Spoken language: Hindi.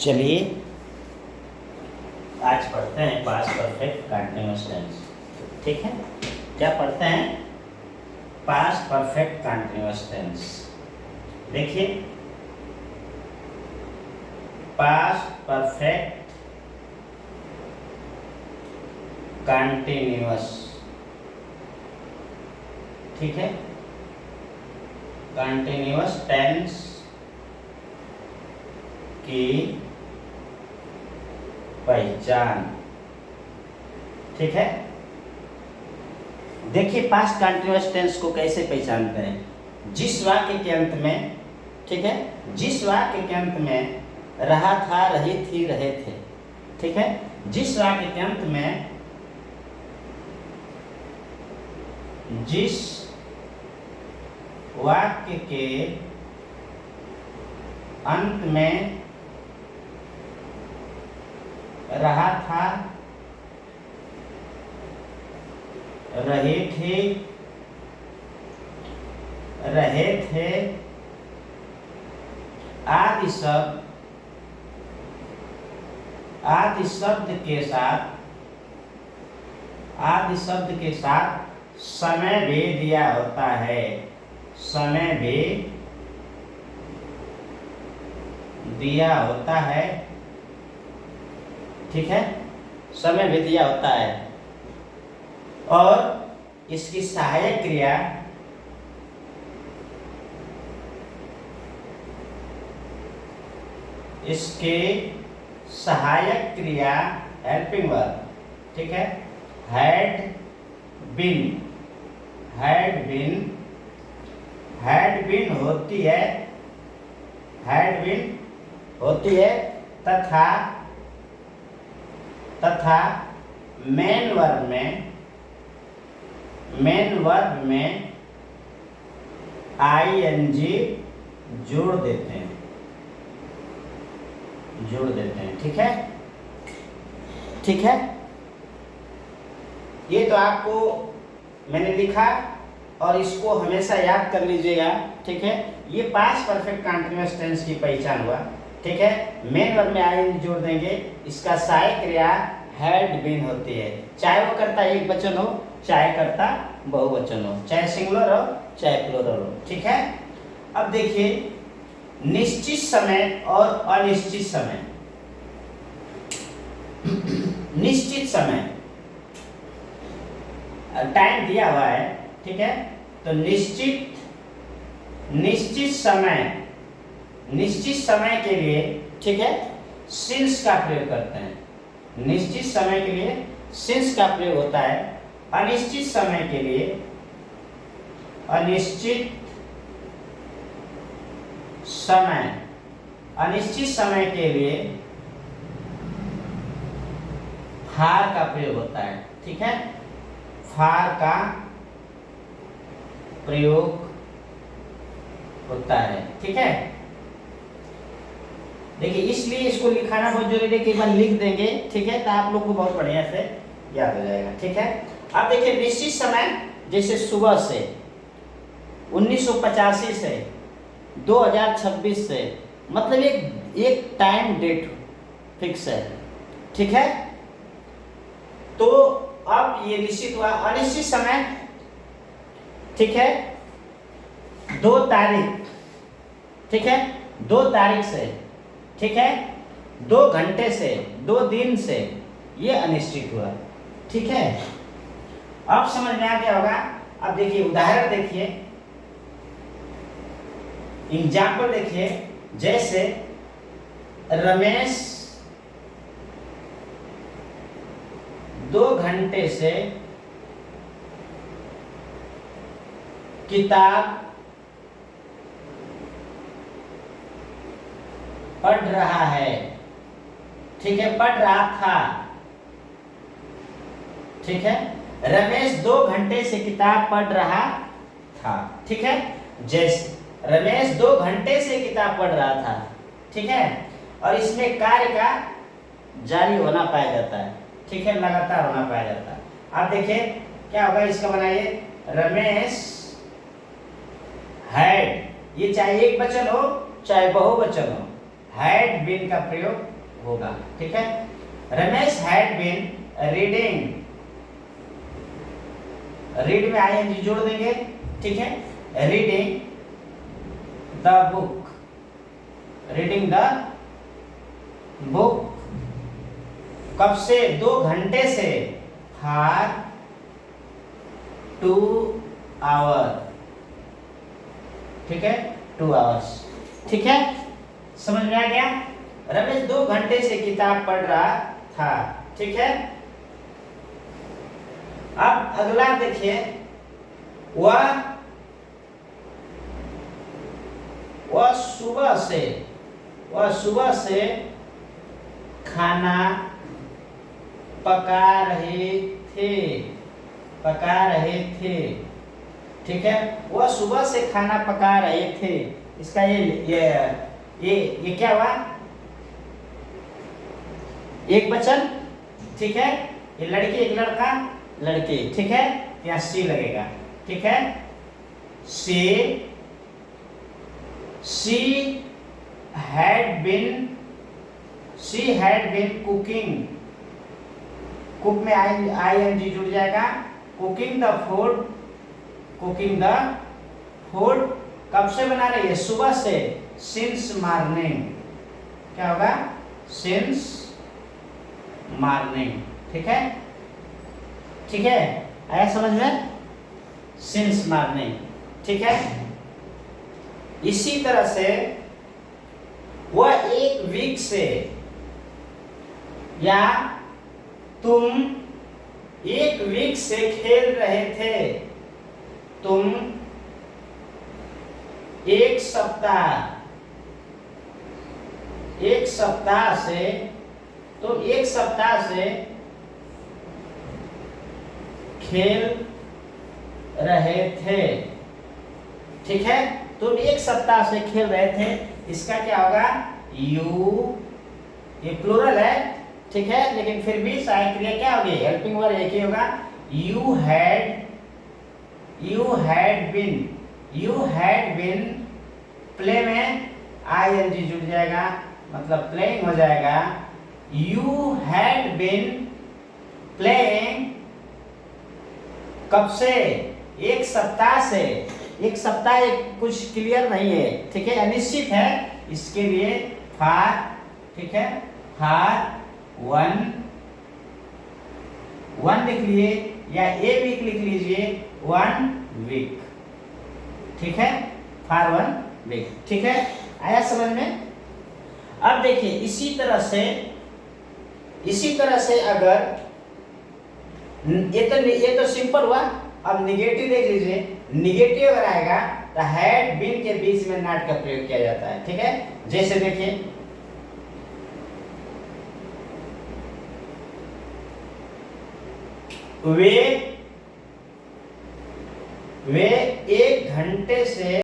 चलिए आज पढ़ते हैं पास्ट परफेक्ट कंटीन्यूअस टेंस। ठीक है, क्या पढ़ते हैं? Past perfect continuous tense. देखिए, पास्ट परफेक्ट कंटीन्यूअस, ठीक है, कंटीन्यूअस टेंस की पहचान। ठीक है, देखिए पास्ट कंटीन्यूअस टेंस को कैसे पहचानते हैं। जिस वाक्य के अंत में, ठीक है, जिस वाक्य के अंत में रहा था, रही थी, रहे थे, ठीक है, जिस वाक्य के अंत में, जिस वाक्य के अंत में रहा था, रहे थे, रहे थे आदि शब्द के साथ, आदि शब्द के साथ समय भी दिया होता है, समय भी दिया होता है। ठीक है, समय भी दिया होता है और इसकी सहायक क्रिया इसके सहायक क्रिया हेल्पिंग वर्ब, ठीक है, had been, had been, had been होती है, हैड बीन होती है तथा मेन वर्ब में, मेन वर्ब में आईएनजी जोड़ देते हैं, जोड़ देते हैं। ठीक है, ठीक है, ये तो आपको मैंने लिखा और इसको हमेशा याद कर लीजिएगा। ठीक है, ये पास्ट परफेक्ट कंटीन्यूअस टेंस की पहचान हुआ। ठीक है, मेन वर्ब में आईएनजी जोड़ देंगे, इसका सहायक क्रिया हैड बीन होती है, चाहे वो करता एक वचन हो, चाहे करता बहुवचन हो, चाहे सिंगुलर हो, चाहे प्लूरल हो। ठीक है, अब देखिए निश्चित समय और अनिश्चित समय। निश्चित समय टाइम दिया हुआ है, ठीक है, तो निश्चित समय, निश्चित समय के लिए, ठीक है, सिंस का प्रयोग करते हैं। निश्चित समय के लिए सिंस का प्रयोग होता है। अनिश्चित समय के लिए, अनिश्चित समय, अनिश्चित समय के लिए फार का प्रयोग होता है। ठीक है, फार का प्रयोग होता है। ठीक है, देखिए इसलिए इसको लिखाना बहुत जरूरी है कि एक बार लिख देंगे, ठीक है, तो आप लोग को बहुत बढ़िया से याद हो जाएगा। ठीक है, अब देखिए निश्चित समय जैसे सुबह से, 1985 से, 2026 से, मतलब एक टाइम डेट फिक्स है। ठीक है, तो अब ये निश्चित हुआ। अनिश्चित समय, ठीक है, 2 तारीख, ठीक है, 2 तारीख से, ठीक है, 2 घंटे से, 2 दिन से, ये अनिश्चित हुआ। ठीक है, अब समझ में आ गया होगा। अब देखिए उदाहरण देखिए, एग्जाम्पल देखिए, जैसे रमेश 2 घंटे से किताब पढ़ रहा है। ठीक है, पढ़ रहा था। ठीक है, रमेश 2 घंटे से किताब पढ़ रहा था। ठीक है, जैसे रमेश 2 घंटे से किताब पढ़ रहा था। ठीक है, और इसमें कार्य का जारी होना पाया जाता है। ठीक है, लगातार होना पाया जाता है। आप देखिए क्या होगा, इसका बनाइए, रमेश हैड, ये चाहे एक वचन हो चाहे बहुवचन हो, हैड बीन का प्रयोग होगा। ठीक है, Ramesh had been reading, read में आईएनजी जोड़ देंगे। ठीक है, reading the book, reading the book कब से, 2 घंटे से, फॉर 2 आवर। ठीक है, 2 आवर्स। ठीक है, समझ में आ गया। रमेश 2 घंटे से किताब पढ़ रहा था। ठीक है, अब अगला देखिए, वह सुबह से खाना पका रहे थे। ठीक है, वह सुबह से खाना पका रहे थे। इसका ये क्या हुआ, एक वचन। ठीक है, ये लड़की एक लड़का, लड़की। ठीक है, यहाँ सी लगेगा। ठीक है, she had been cooking, cook में आईएनजी जुड़ जाएगा। कुकिंग द फूड कब से बना रही है, सुबह से, सिंस मॉर्निंग। क्या होगा, सिंस मॉर्निंग। ठीक है, ठीक है, आया समझ में, सिंस मॉर्निंग। ठीक है, इसी तरह से वह 1 वीक से, या तुम 1 वीक से खेल रहे थे, तुम 1 सप्ताह से, तुम 1 सप्ताह से खेल रहे थे। ठीक है, तुम 1 सप्ताह से खेल रहे थे, इसका क्या होगा, ये प्लूरल है। ठीक है, लेकिन फिर भी सहायक क्रिया क्या होगी, हेल्पिंग वर्ब एक ही होगा। यू हैड बीन, प्ले में आईएनजी जुड़ जाएगा, मतलब प्लेइंग हो जाएगा। यू हैड बीन प्लेइंग कब से, 1 सप्ताह से। 1 सप्ताह कुछ क्लियर नहीं है। ठीक है, अनिश्चित है, इसके लिए फॉर। ठीक है, फॉर 1 लिख लिए, या ए वीक लिख लीजिए, 1 वीक। ठीक है, फॉर 1 वीक। ठीक है, आया समझ में। अब देखिए, इसी तरह से अगर ये तो सिंपल हुआ। अब निगेटिव देख लीजिए, निगेटिव अगर आएगा तो हैड बीन के बीच में नॉट का प्रयोग किया जाता है। ठीक है, जैसे देखिए, वे 1 घंटे से